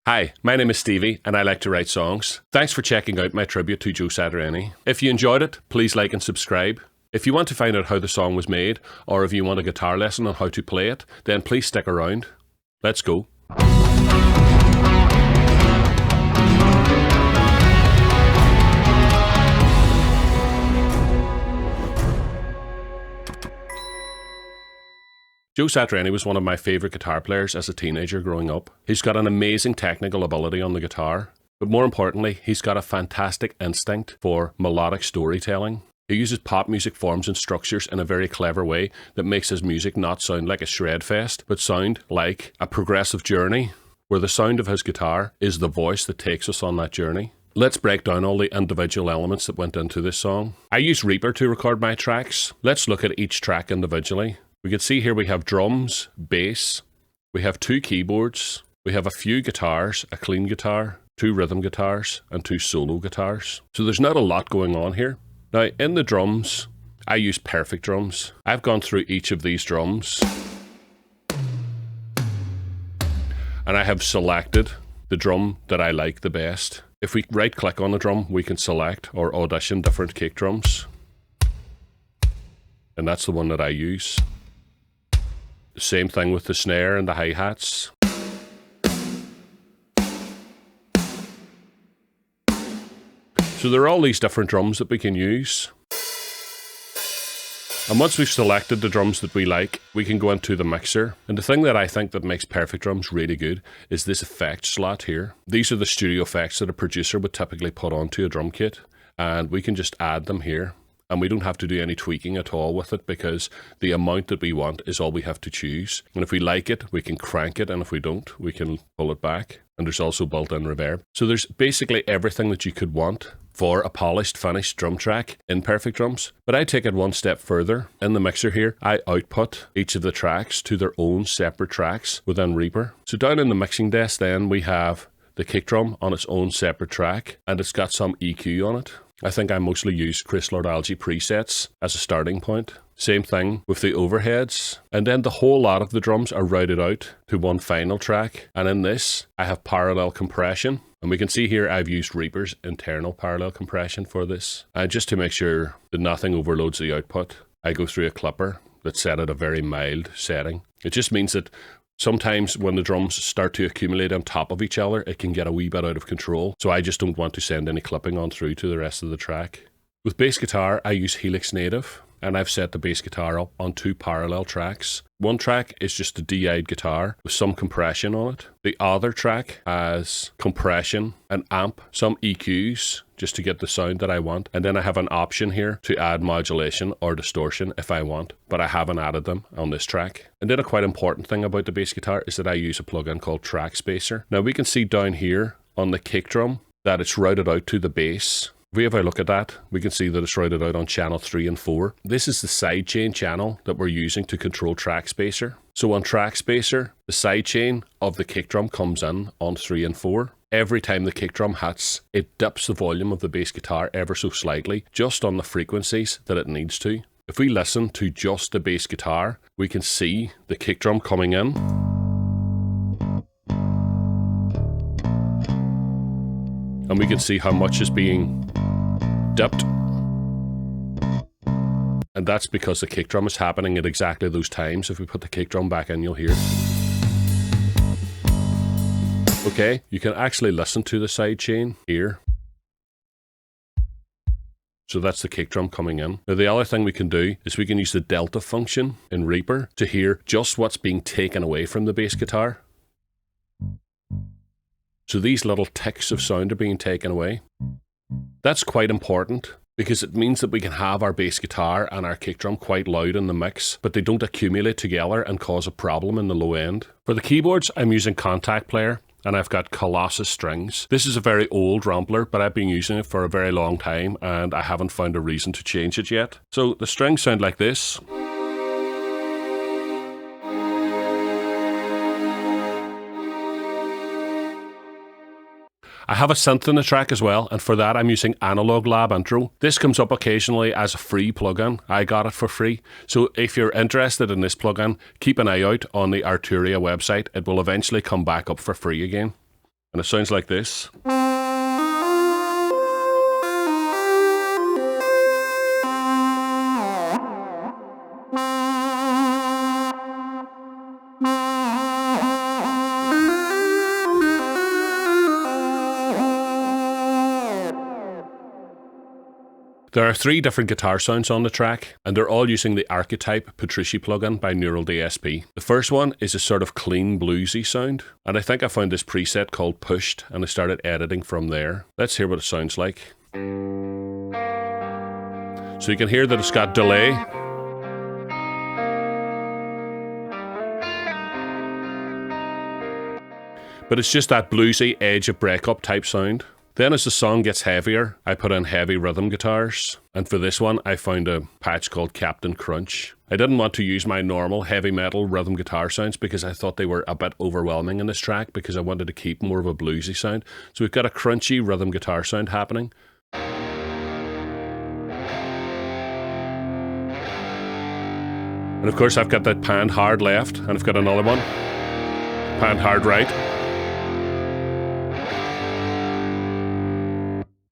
Hi, my name is Stevie and I like to write songs. Thanks for checking out my tribute to Joe Satriani. If you enjoyed it, please like and subscribe. If you want to find out how the song was made, or if you want a guitar lesson on how to play it, then please stick around. Let's go. Joe Satriani was one of my favourite guitar players as a teenager growing up. He's got an amazing technical ability on the guitar, but more importantly, he's got a fantastic instinct for melodic storytelling. He uses pop music forms and structures in a very clever way that makes his music not sound like a shred fest, but sound like a progressive journey, where the sound of his guitar is the voice that takes us on that journey. Let's break down all the individual elements that went into this song. I use Reaper to record my tracks. Let's look at each track individually. We can see here we have drums, bass, we have 2 keyboards, we have a few guitars, a clean guitar, 2 rhythm guitars, and 2 solo guitars. So there's not a lot going on here. Now, in the drums, I use perfect drums. I've gone through each of these drums, and I have selected the drum that I like the best. If we right-click on the drum, we can select or audition different kick drums. And that's the one that I use. Same thing with the snare and the hi-hats. So there are all these different drums that we can use. And once we've selected the drums that we like, we can go into the mixer. And the thing that I think that makes perfect drums really good is this effect slot here. These are the studio effects that a producer would typically put onto a drum kit. And we can just add them here. And we don't have to do any tweaking at all with it because the amount that we want is all we have to choose. And if we like it, we can crank it. And if we don't, we can pull it back. And there's also built-in reverb. So there's basically everything that you could want for a polished, finished drum track in Perfect Drums. But I take it one step further. In the mixer here, I output each of the tracks to their own separate tracks within Reaper. So down in the mixing desk then, we have the kick drum on its own separate track. And it's got some EQ on it. I think I mostly use Chris Lord-Alge presets as a starting point. Same thing with the overheads. And then the whole lot of the drums are routed out to one final track. And in this, I have parallel compression. And we can see here I've used Reaper's internal parallel compression for this. And just to make sure that nothing overloads the output, I go through a clipper that's set at a very mild setting. It just means that sometimes when the drums start to accumulate on top of each other, it can get a wee bit out of control. So I just don't want to send any clipping on through to the rest of the track. With bass guitar, I use Helix Native, and I've set the bass guitar up on 2 parallel tracks. One track is just a DI'd guitar with some compression on it. The other track has compression, an amp, some EQs, just to get the sound that I want. And then I have an option here to add modulation or distortion if I want, but I haven't added them on this track. And then a quite important thing about the bass guitar is that I use a plugin called Trackspacer. Now we can see down here on the kick drum that it's routed out to the bass. If we have a look at that, we can see that it's routed out on channel 3 and 4. This is the sidechain channel that we're using to control Trackspacer. So on Trackspacer, the sidechain of the kick drum comes in on 3 and 4. Every time the kick drum hits, it dips the volume of the bass guitar ever so slightly, just on the frequencies that it needs to. If we listen to just the bass guitar, we can see the kick drum coming in. And we can see how much is being dipped. And that's because the kick drum is happening at exactly those times. If we put the kick drum back in, you'll hear it. Okay, you can actually listen to the sidechain here. So that's the kick drum coming in. Now the other thing we can do is we can use the delta function in Reaper to hear just what's being taken away from the bass guitar. So these little ticks of sound are being taken away. That's quite important because it means that we can have our bass guitar and our kick drum quite loud in the mix, but they don't accumulate together and cause a problem in the low end. For the keyboards, I'm using Contact Player, and I've got Colossus strings. This is a very old Rampler, but I've been using it for a very long time, and I haven't found a reason to change it yet. So the strings sound like this. I have a synth in the track as well, and for that I'm using Analog Lab Intro. This comes up occasionally as a free plugin. I got it for free. So if you're interested in this plugin, keep an eye out on the Arturia website. It will eventually come back up for free again. And it sounds like this. There are 3 different guitar sounds on the track, and they're all using the Archetype Patrici plugin by Neural DSP. The first one is a sort of clean bluesy sound, and I think I found this preset called Pushed, and I started editing from there. Let's hear what it sounds like. So you can hear that it's got delay. But it's just that bluesy edge of breakup type sound. Then as the song gets heavier, I put in heavy rhythm guitars. And for this one, I found a patch called Captain Crunch. I didn't want to use my normal heavy metal rhythm guitar sounds because I thought they were a bit overwhelming in this track because I wanted to keep more of a bluesy sound. So we've got a crunchy rhythm guitar sound happening. And of course I've got that panned hard left, and I've got another one, panned hard right.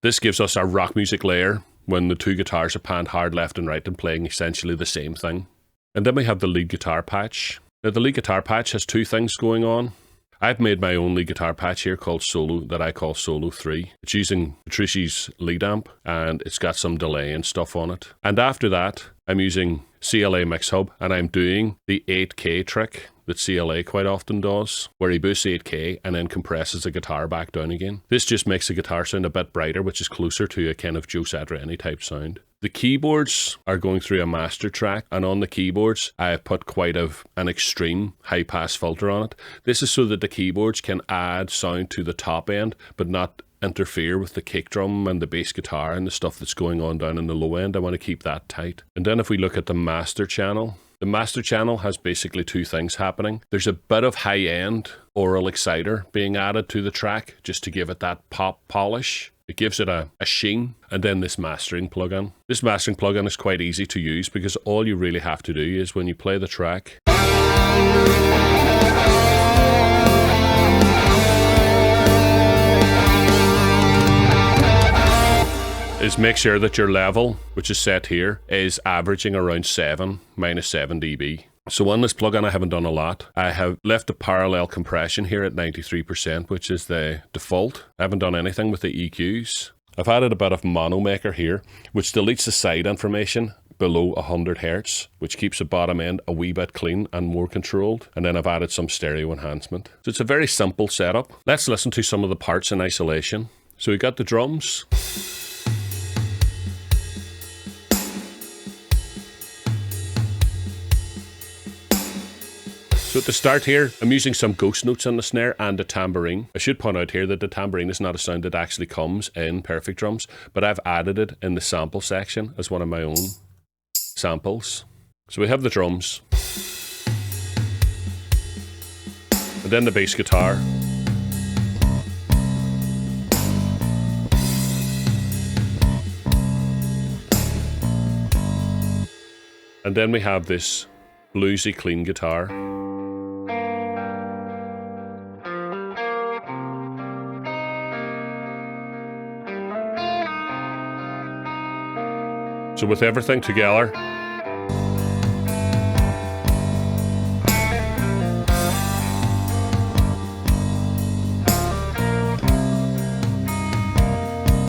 This gives us our rock music layer when the 2 guitars are panned hard left and right and playing essentially the same thing. And then we have the lead guitar patch. Now the lead guitar patch has 2 things going on. I've made my own lead guitar patch here called Solo, that I call Solo 3. It's using Patrici's lead amp, and it's got some delay and stuff on it. And after that, I'm using CLA Mix Hub, and I'm doing the 8K trick that CLA quite often does, where he boosts 8K and then compresses the guitar back down again. This just makes the guitar sound a bit brighter, which is closer to a kind of Joe Satriani type sound. The keyboards are going through a master track, and on the keyboards I have put quite an extreme high pass filter on it. This is so that the keyboards can add sound to the top end but not interfere with the kick drum and the bass guitar and the stuff that's going on down in the low end. I want to keep that tight. And then if we look at the master channel, the master channel has basically 2 things happening. There's a bit of high-end oral exciter being added to the track just to give it that pop polish. It gives it a sheen. And then this mastering plugin. This mastering plugin is quite easy to use because all you really have to do is when you play the track, is make sure that your level, which is set here, is averaging around 7 minus 7 dB. So on this plugin I haven't done a lot. I have left the parallel compression here at 93%, which is the default. I haven't done anything with the EQs. I've added a bit of mono maker here, which deletes the side information below 100 Hz, which keeps the bottom end a wee bit clean and more controlled. And then I've added some stereo enhancement. So it's a very simple setup. Let's listen to some of the parts in isolation. So we got the drums. So at the start here, I'm using some ghost notes on the snare and a tambourine. I should point out here that the tambourine is not a sound that actually comes in Perfect Drums, but I've added it in the sample section as one of my own samples. So we have the drums, and then the bass guitar. And then we have this bluesy clean guitar. So with everything together,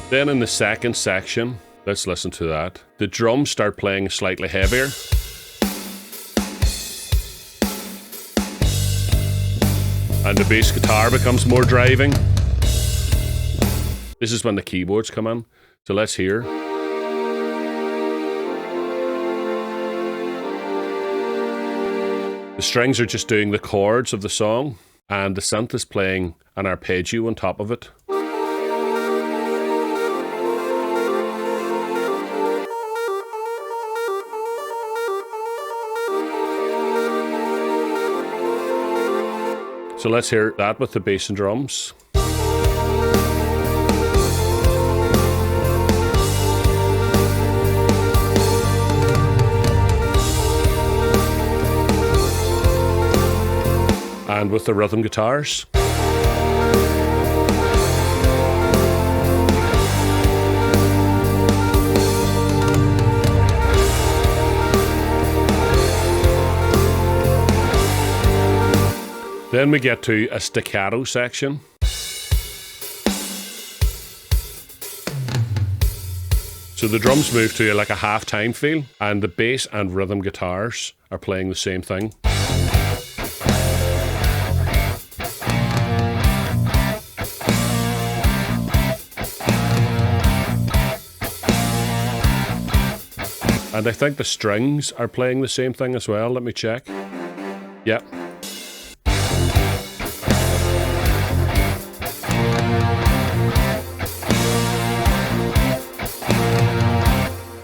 then in the second section, let's listen to that. The drums start playing slightly heavier. And the bass guitar becomes more driving. This is when the keyboards come in. So let's hear. The strings are just doing the chords of the song, and the synth is playing an arpeggio on top of it. So let's hear that with the bass and drums. And with the rhythm guitars. Then we get to a staccato section. So the drums move to like a half-time feel, and the bass and rhythm guitars are playing the same thing. And I think the strings are playing the same thing as well. Let me check. Yep.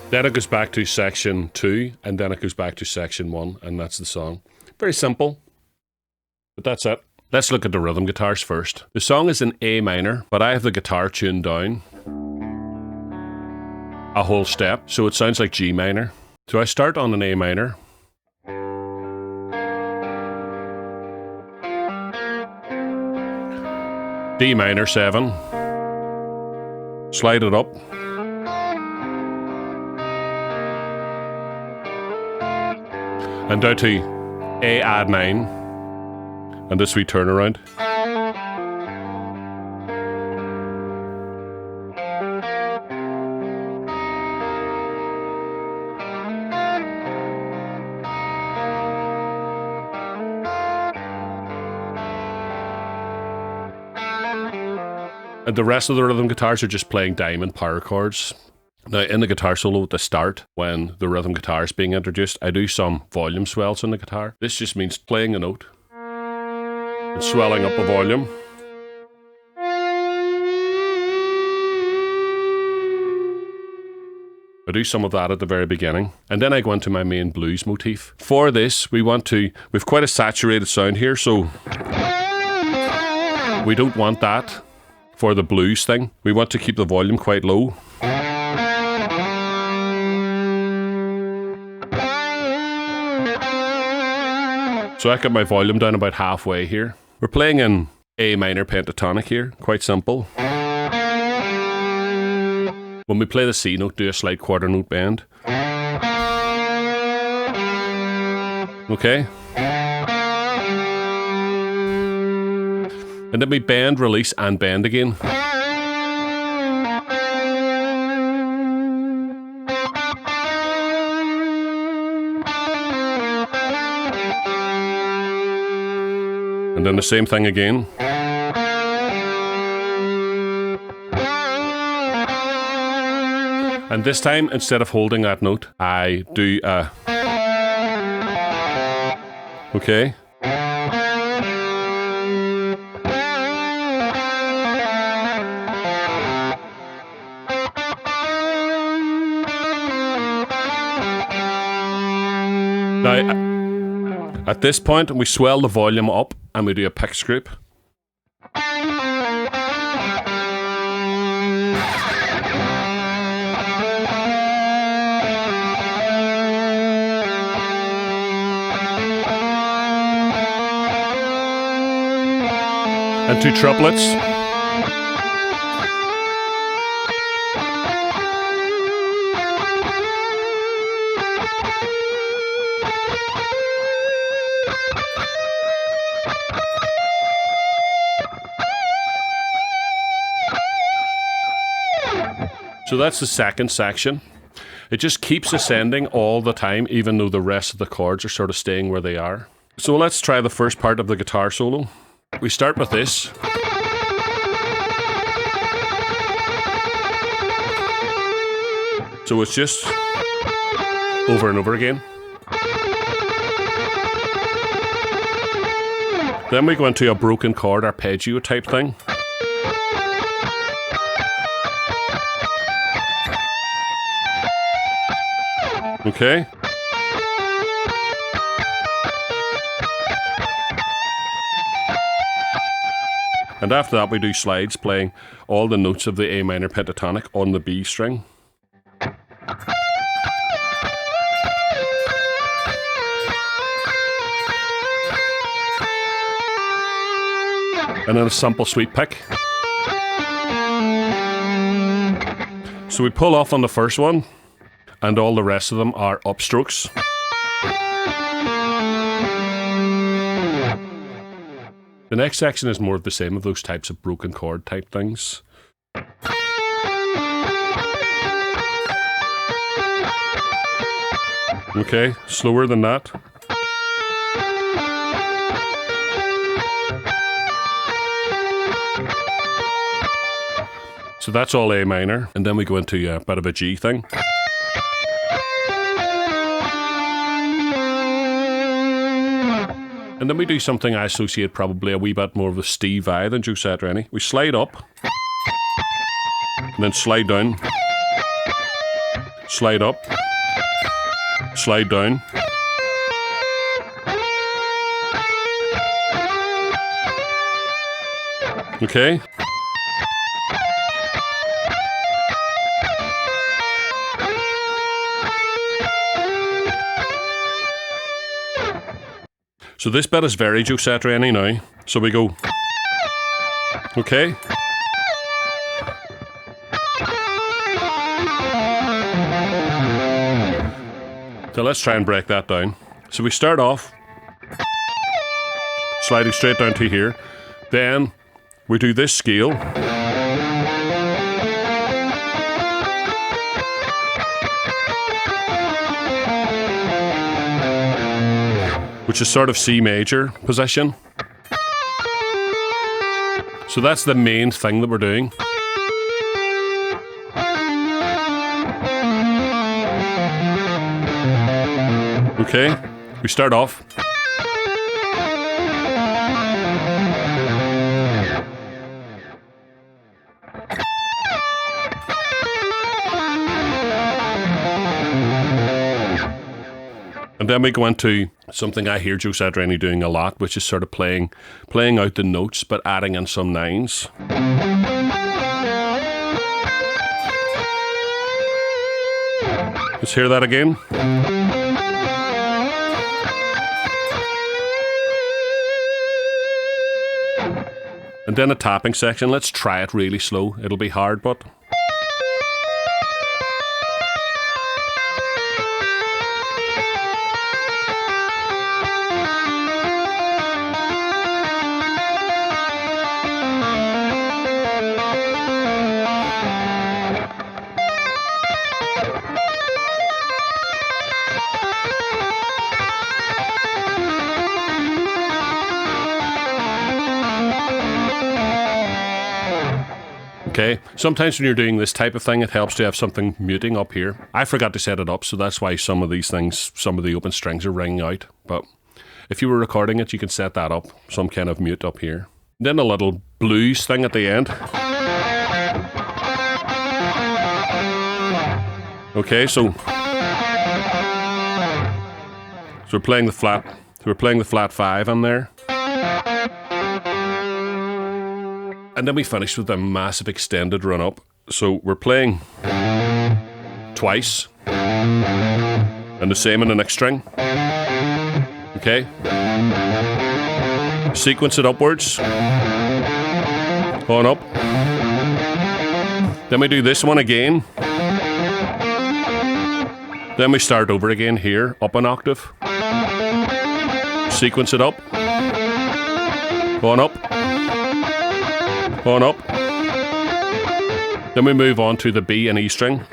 Then it goes back to section 2, and then it goes back to section 1, and that's the song. Very simple, but that's it. Let's look at the rhythm guitars first. The song is in A minor, but I have the guitar tuned down a whole step, so it sounds like G minor. So I start on an A minor. D minor 7. Slide it up. And down to A add 9, and this wee turnaround. And the rest of the rhythm guitars are just playing diamond power chords. Now, in the guitar solo at the start, when the rhythm guitar is being introduced, I do some volume swells on the guitar. This just means playing a note and swelling up a volume. I do some of that at the very beginning. And then I go into my main blues motif. For this, we've quite a saturated sound here, so we don't want that for the blues thing. We want to keep the volume quite low. So I got my volume down about halfway here. We're playing in A minor pentatonic here, quite simple. When we play the C note, do a slight quarter note bend. Okay. And then we bend, release, and bend again. And then the same thing again. And this time, instead of holding that note, I do a... Okay. Now, at this point, we swell the volume up and we do a pick scrape. And 2 triplets. So that's the second section. It just keeps ascending all the time, even though the rest of the chords are sort of staying where they are. So let's try the first part of the guitar solo. We start with this. So it's just over and over again. Then we go into a broken chord, arpeggio type thing. Okay. And after that we do slides, playing all the notes of the A minor pentatonic on the B string. And then a simple sweep pick. So we pull off on the first one, and all the rest of them are upstrokes. The next section is more of the same of those types of broken chord type things. Okay, slower than that. So that's all A minor, and then we go into a bit of a G thing. And then we do something I associate probably a wee bit more with Steve Vai than Joe Satriani. We slide up, and then slide down, slide up, slide down. Okay. So this bit is very Joe Satriani now. So we go, okay. So let's try and break that down. So we start off sliding straight down to here. Then we do this scale. Which is sort of C major position. So that's the main thing that we're doing. Okay, we start off. And then we go into something I hear Joe Satriani doing a lot, which is sort of playing out the notes, but adding in some nines. Let's hear that again. And then a tapping section. Let's try it really slow. It'll be hard, but... Okay, sometimes when you're doing this type of thing, it helps to have something muting up here. I forgot to set it up, so that's why some of these things, some of the open strings are ringing out. But if you were recording it, you can set that up, some kind of mute up here. Then a little blues thing at the end. Okay, so we're playing the flat. So we're playing the flat 5 on there. And then we finish with a massive extended run up. So we're playing twice. And the same in the next string. Okay. Sequence it upwards. On up. Then we do this one again. Then we start over again here, up an octave. Sequence it up. On up. On up. Then we move on to the B and E string.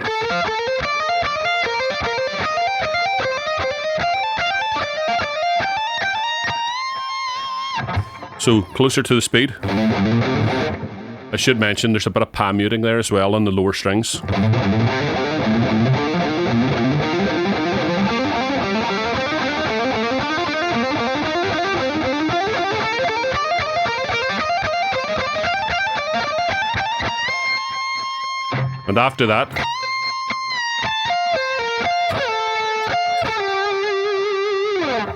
So closer to the speed. I should mention there's a bit of palm muting there as well on the lower strings. And after that,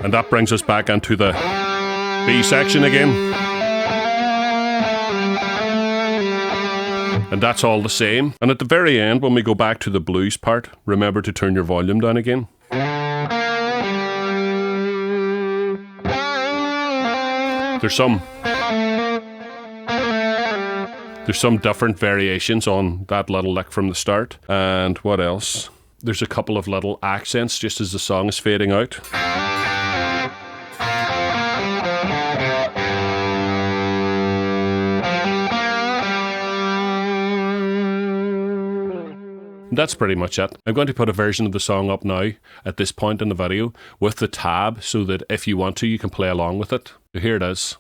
and that brings us back into the B section again. And that's all the same. And at the very end, when we go back to the blues part, remember to turn your volume down again. There's some different variations on that little lick from the start. And what else? There's a couple of little accents just as the song is fading out. That's pretty much it. I'm going to put a version of the song up now at this point in the video with the tab so that if you want to, you can play along with it. So here it is.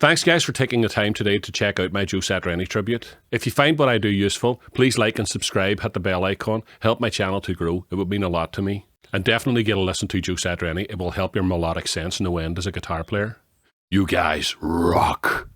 Thanks guys for taking the time today to check out my Joe Satriani tribute. If you find what I do useful, please like and subscribe, hit the bell icon, help my channel to grow. It would mean a lot to me. And definitely get a listen to Joe Satriani. It will help your melodic sense no end as a guitar player. You guys rock!